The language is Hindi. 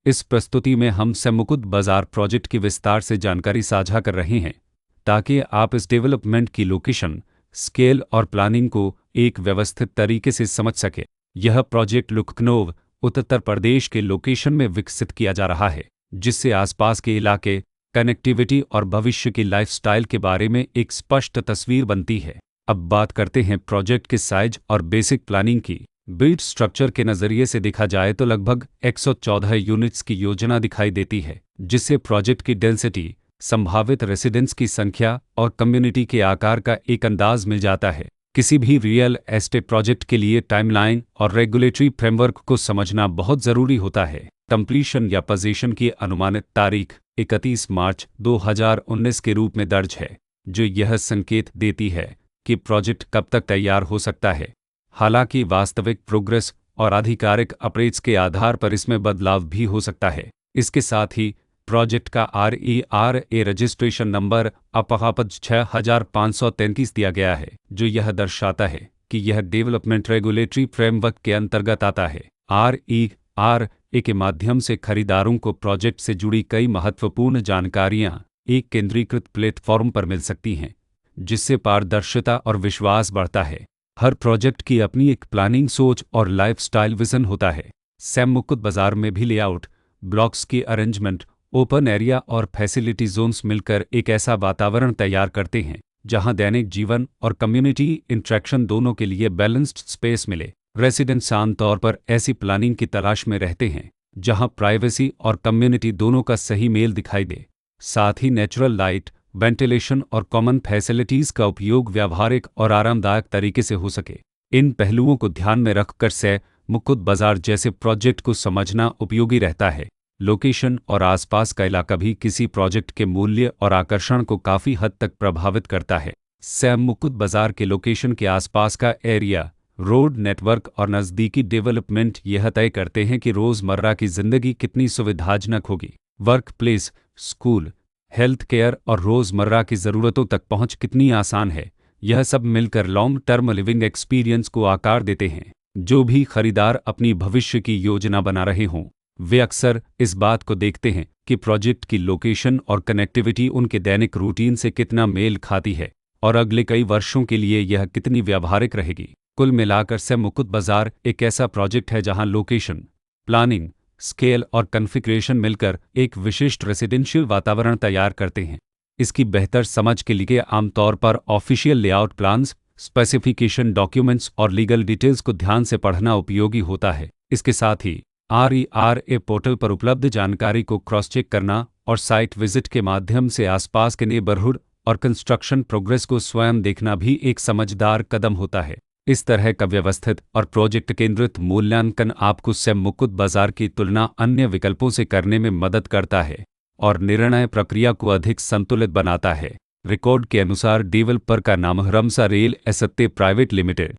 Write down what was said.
इस प्रस्तुति में हम मुकुंद बाजार प्रोजेक्ट की विस्तार से जानकारी साझा कर रहे हैं ताकि आप इस डेवलपमेंट की लोकेशन, स्केल और प्लानिंग को एक व्यवस्थित तरीके से समझ सकें। यह प्रोजेक्ट लखनऊ, उत्तर प्रदेश के लोकेशन में विकसित किया जा रहा है, जिससे आसपास के इलाके, कनेक्टिविटी और भविष्य की लाइफस्टाइल के बारे में एक स्पष्ट तस्वीर बनती है। अब बात करते हैं प्रोजेक्ट के साइज और बेसिक प्लानिंग की। बिल्ड स्ट्रक्चर के नज़रिए से देखा जाए तो लगभग 114 यूनिट्स की योजना दिखाई देती है, जिससे प्रोजेक्ट की डेंसिटी, संभावित रेसिडेंट्स की संख्या और कम्युनिटी के आकार का एक अंदाज मिल जाता है। किसी भी रियल एस्टेट प्रोजेक्ट के लिए टाइमलाइन और रेगुलेटरी फ्रेमवर्क को समझना बहुत ज़रूरी होता है। कंप्लीशन या पोजीशन की अनुमानित तारीख 31 मार्च 2019 के रूप में दर्ज है, जो यह संकेत देती है कि प्रोजेक्ट कब तक तैयार हो सकता है। हालांकि वास्तविक प्रोग्रेस और आधिकारिक अपडेट्स के आधार पर इसमें बदलाव भी हो सकता है। इसके साथ ही प्रोजेक्ट का RERA रजिस्ट्रेशन नंबर अपहापद 6533 दिया गया है, जो यह दर्शाता है कि यह डेवलपमेंट रेगुलेटरी फ्रेमवर्क के अंतर्गत आता है। RERA के माध्यम से खरीदारों को प्रोजेक्ट से जुड़ी कई महत्वपूर्ण जानकारियां एक केंद्रीकृत प्लेटफॉर्म पर मिल सकती हैं, जिससे पारदर्शिता और विश्वास बढ़ता है। हर प्रोजेक्ट की अपनी एक प्लानिंग सोच और लाइफस्टाइल विजन होता है। मुकुंद बाजार में भी लेआउट, ब्लॉक्स की अरेंजमेंट, ओपन एरिया और फैसिलिटी जोन्स मिलकर एक ऐसा वातावरण तैयार करते हैं जहां दैनिक जीवन और कम्युनिटी इंटरेक्शन दोनों के लिए बैलेंस्ड स्पेस मिले। रेसिडेंट्स आमतौर पर ऐसी प्लानिंग की तलाश में रहते हैं जहां प्राइवेसी और कम्युनिटी दोनों का सही मेल दिखाई दे। साथ ही नेचुरल लाइट, वेंटिलेशन और कॉमन फैसिलिटीज़ का उपयोग व्यावहारिक और आरामदायक तरीके से हो सके। इन पहलुओं को ध्यान में रखकर मुकुंद बाजार जैसे प्रोजेक्ट को समझना उपयोगी रहता है। लोकेशन और आसपास का इलाका भी किसी प्रोजेक्ट के मूल्य और आकर्षण को काफ़ी हद तक प्रभावित करता है। मुकुंद बाजार के लोकेशन के आसपास का एरिया, रोड नेटवर्क और नज़दीकी डेवलपमेंट यह तय करते हैं कि रोज़मर्रा की ज़िंदगी कितनी सुविधाजनक होगी। Work place, school, health care और रोज़मर्रा की ज़रूरतों तक पहुंच कितनी आसान है। यह सब मिलकर लॉन्ग टर्म लिविंग एक्सपीरियंस को आकार देते हैं। जो भी खरीदार अपनी भविष्य की योजना बना रहे हों, वे अक्सर इस बात को देखते हैं कि प्रोजेक्ट की लोकेशन और कनेक्टिविटी उनके दैनिक रूटीन से कितना मेल खाती है और अगले कई वर्षों के लिए यह कितनी व्यावहारिक रहेगी। कुल मिलाकर मुकुंद बाजार एक ऐसा प्रोजेक्ट है जहां लोकेशन, प्लानिंग, स्केल और कॉन्फ़िगरेशन मिलकर एक विशिष्ट रेसिडेंशियल वातावरण तैयार करते हैं। इसकी बेहतर समझ के लिए आमतौर पर official layout plans, specification documents और लीगल डिटेल्स को ध्यान से पढ़ना उपयोगी होता है। इसके साथ ही RERA पोर्टल पर उपलब्ध जानकारी को क्रॉस चेक करना और साइट विजिट के माध्यम से आसपास के नेबरहुड और कंस्ट्रक्शन प्रोग्रेस को स्वयं देखना भी एक समझदार कदम होता है। इस तरह का व्यवस्थित और प्रोजेक्ट केंद्रित मूल्यांकन आपको मुकुंद बाजार की तुलना अन्य विकल्पों से करने में मदद करता है और निर्णय प्रक्रिया को अधिक संतुलित बनाता है। रिकॉर्ड के अनुसार डेवलपर का नाम रमसा रियल एस्टेट प्राइवेट लिमिटेड